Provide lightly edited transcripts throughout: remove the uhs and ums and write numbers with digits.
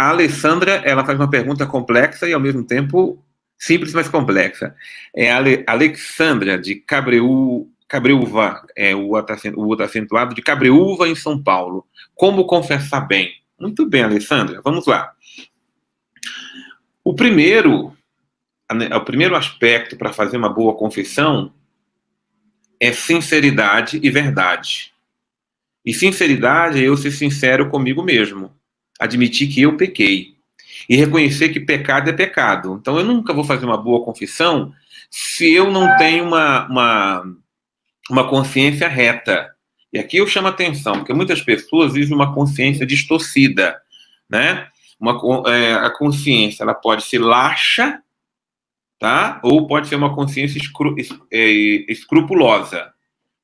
a Alessandra, ela faz uma pergunta complexa e, ao mesmo tempo, simples, mas complexa. É a Alexandra, de Cabreúva, o outro acentuado, de Cabreúva, em São Paulo. Como confessar bem? Muito bem, Alessandra, vamos lá. O primeiro aspecto para fazer uma boa confissão é sinceridade e verdade. E sinceridade é eu ser sincero comigo mesmo. Admitir que eu pequei. E reconhecer que pecado é pecado. Então eu nunca vou fazer uma boa confissão se eu não tenho uma consciência reta. E aqui eu chamo a atenção, porque muitas pessoas vivem uma consciência distorcida, né? A consciência, ela pode ser laxa, tá? Ou pode ser uma consciência escrupulosa.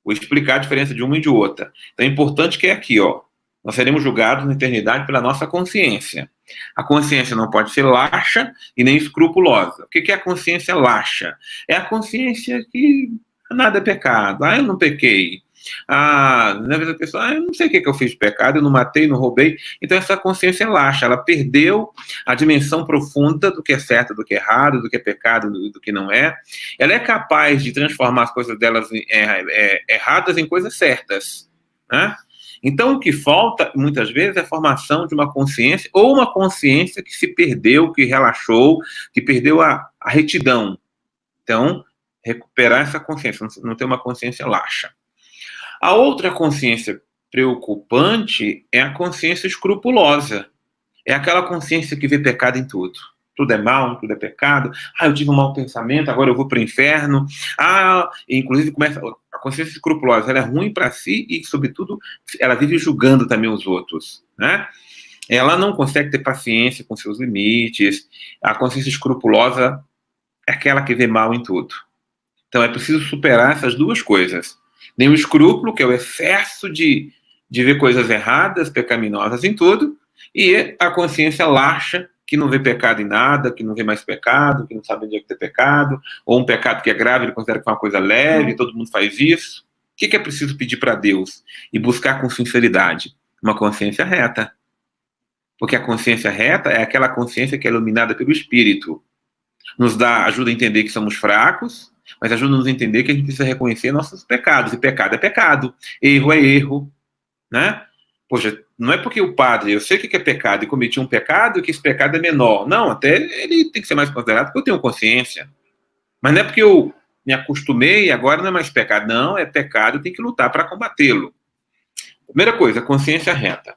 Vou explicar a diferença de uma e de outra. Então é importante que é aqui, ó. Nós seremos julgados na eternidade pela nossa consciência. A consciência não pode ser laxa e nem escrupulosa. O que é a consciência laxa? É a consciência que nada é pecado. Eu não pequei. Na verdade, a pessoa, eu não sei o que eu fiz de pecado, eu não matei, não roubei. Então, essa consciência é laxa. Ela perdeu a dimensão profunda do que é certo, do que é errado, do que é pecado, do que não é. Ela é capaz de transformar as coisas delas erradas em coisas certas, né? Então, o que falta, muitas vezes, é a formação de uma consciência, ou uma consciência que se perdeu, que relaxou, que perdeu a retidão. Então, recuperar essa consciência, não ter uma consciência laxa. A outra consciência preocupante é a consciência escrupulosa. É aquela consciência que vê pecado em tudo. Tudo é mal, tudo é pecado. Eu tive um mau pensamento, agora eu vou para o inferno. Inclusive começa a consciência escrupulosa. Ela é ruim para si e, sobretudo, ela vive julgando também os outros, né? Ela não consegue ter paciência com seus limites. A consciência escrupulosa é aquela que vê mal em tudo. Então é preciso superar essas duas coisas. Nem o escrúpulo, que é o excesso de ver coisas erradas, pecaminosas em tudo, e a consciência laxa, que não vê pecado em nada, que não vê mais pecado, que não sabe onde é que tem pecado, ou um pecado que é grave, ele considera que é uma coisa leve, todo mundo faz isso. O que é preciso pedir para Deus? E buscar com sinceridade? Uma consciência reta. Porque a consciência reta é aquela consciência que é iluminada pelo Espírito. Ajuda a entender que somos fracos, mas ajuda a nos entender que a gente precisa reconhecer nossos pecados. E pecado é pecado. Erro é erro, né? Poxa, não é porque o padre, eu sei o que é pecado e cometi um pecado que esse pecado é menor. Não, até ele tem que ser mais considerado porque eu tenho consciência. Mas não é porque eu me acostumei e agora não é mais pecado. Não, é pecado, eu tenho que lutar para combatê-lo. Primeira coisa, consciência reta.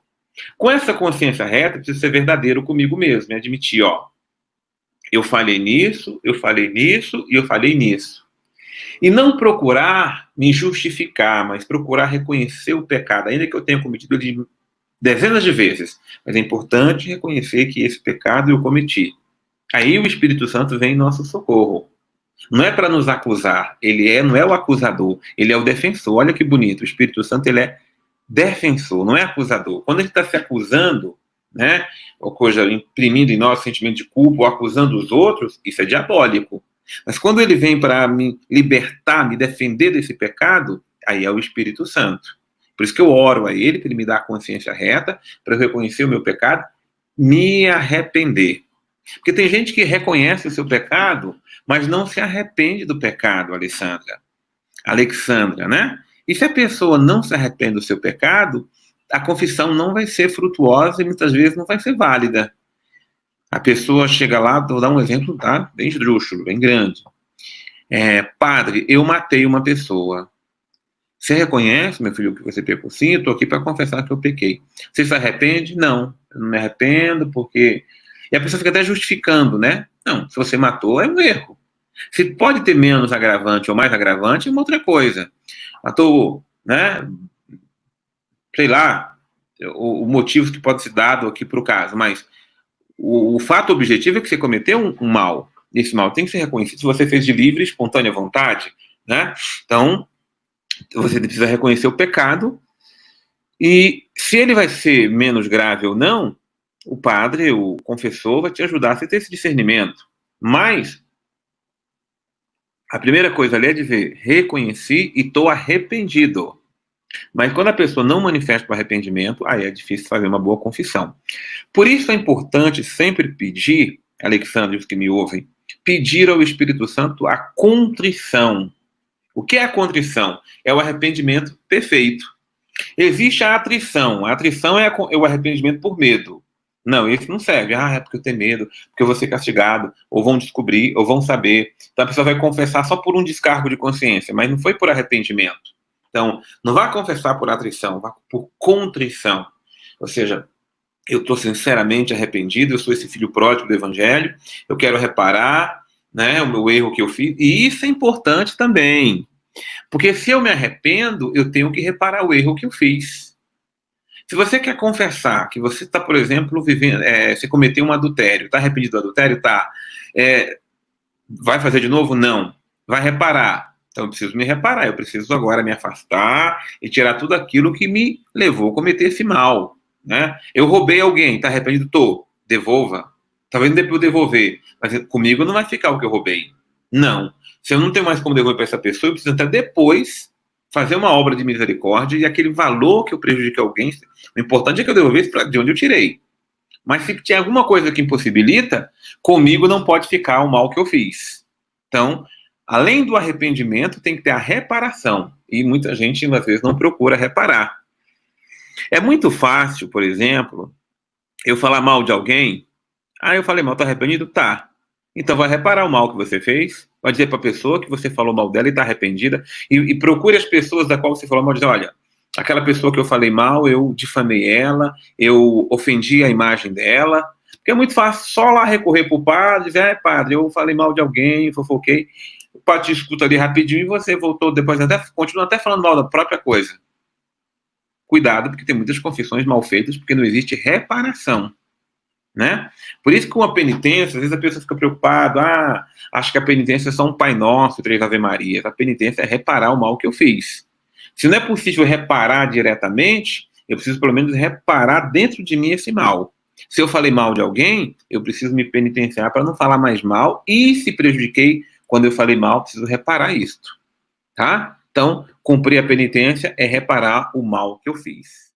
Com essa consciência reta, eu preciso ser verdadeiro comigo mesmo, admitir, eu falei nisso, eu falei nisso e eu falei nisso. E não procurar me justificar, mas procurar reconhecer o pecado, ainda que eu tenha cometido ele dezenas de vezes. Mas é importante reconhecer que esse pecado eu cometi. Aí o Espírito Santo vem em nosso socorro. Não é para nos acusar, não é o acusador, ele é o defensor. Olha que bonito, o Espírito Santo ele é defensor, não é acusador. Quando ele está se acusando, né, ou coisa, imprimindo em nós sentimento de culpa, ou acusando os outros, isso é diabólico. Mas quando ele vem para me libertar, me defender desse pecado, aí é o Espírito Santo. Por isso que eu oro a ele, para ele me dar a consciência reta, para eu reconhecer o meu pecado, me arrepender. Porque tem gente que reconhece o seu pecado, mas não se arrepende do pecado, Alexandra, né? E se a pessoa não se arrepende do seu pecado, a confissão não vai ser frutuosa e muitas vezes não vai ser válida. A pessoa chega lá, vou dar um exemplo, tá? Bem esdrúxulo, bem grande. Padre, eu matei uma pessoa. Você reconhece, meu filho, que você pecou? Sim, eu estou aqui para confessar que eu pequei. Você se arrepende? Não, eu não me arrependo porque... E a pessoa fica até justificando, né? Não, se você matou, é um erro. Se pode ter menos agravante ou mais agravante, é uma outra coisa. Matou, né? Sei lá, o motivo que pode ser dado aqui para o caso, mas o fato objetivo é que você cometeu um mal. Esse mal tem que ser reconhecido. Se você fez de livre, espontânea vontade, né? Então, você precisa reconhecer o pecado e se ele vai ser menos grave ou não, o padre, o confessor, vai te ajudar a ter esse discernimento. Mas a primeira coisa ali é de ver, reconheci e estou arrependido. Mas quando a pessoa não manifesta o arrependimento, aí é difícil fazer uma boa confissão. Por isso é importante sempre pedir, Alexandre, os que me ouvem, pedir ao Espírito Santo a contrição. O que é a contrição? É o arrependimento perfeito. Existe a atrição. A atrição é o arrependimento por medo. Não, esse não serve. Ah, é porque eu tenho medo, porque eu vou ser castigado, ou vão descobrir, ou vão saber. Então a pessoa vai confessar só por um descargo de consciência, mas não foi por arrependimento. Então, não vá confessar por atrição, vá por contrição. Ou seja, eu estou sinceramente arrependido, eu sou esse filho pródigo do Evangelho, eu quero reparar, né, o meu erro que eu fiz, e isso é importante também. Porque se eu me arrependo, eu tenho que reparar o erro que eu fiz. Se você quer confessar que você está, por exemplo, vivendo, você cometeu um adultério, está arrependido do adultério? Está. Vai fazer de novo? Não. Vai reparar. Então eu preciso me reparar, eu preciso agora me afastar e tirar tudo aquilo que me levou a cometer esse mal. Né? Eu roubei alguém, está arrependido? Estou. Devolva. Talvez não dê para eu devolver, mas comigo não vai ficar o que eu roubei. Não. Se eu não tenho mais como devolver para essa pessoa, eu preciso até depois fazer uma obra de misericórdia e aquele valor que eu prejudiquei alguém, o importante é que eu devolvesse de onde eu tirei. Mas se tem alguma coisa que impossibilita, comigo não pode ficar o mal que eu fiz. Então, além do arrependimento, tem que ter a reparação. E muita gente, às vezes, não procura reparar. É muito fácil, por exemplo, eu falar mal de alguém. Ah, eu falei mal, tá arrependido? Tá. Então vai reparar o mal que você fez, vai dizer para a pessoa que você falou mal dela e está arrependida, e procure as pessoas da qual você falou mal, dizer, olha, aquela pessoa que eu falei mal, eu difamei ela, eu ofendi a imagem dela, porque é muito fácil só lá recorrer para o padre, dizer, padre, eu falei mal de alguém, fofoquei, o padre te escuta ali rapidinho e você voltou depois, continua até falando mal da própria coisa. Cuidado, porque tem muitas confissões mal feitas, porque não existe reparação. Né? Por isso que com a penitência, às vezes a pessoa fica preocupada, acho que a penitência é só um Pai Nosso, 3 Ave Marias. A penitência é reparar o mal que eu fiz. Se não é possível reparar diretamente, eu preciso pelo menos reparar dentro de mim esse mal. Se eu falei mal de alguém, eu preciso me penitenciar para não falar mais mal, e se prejudiquei quando eu falei mal, preciso reparar isto. Tá? Então, cumprir a penitência é reparar o mal que eu fiz.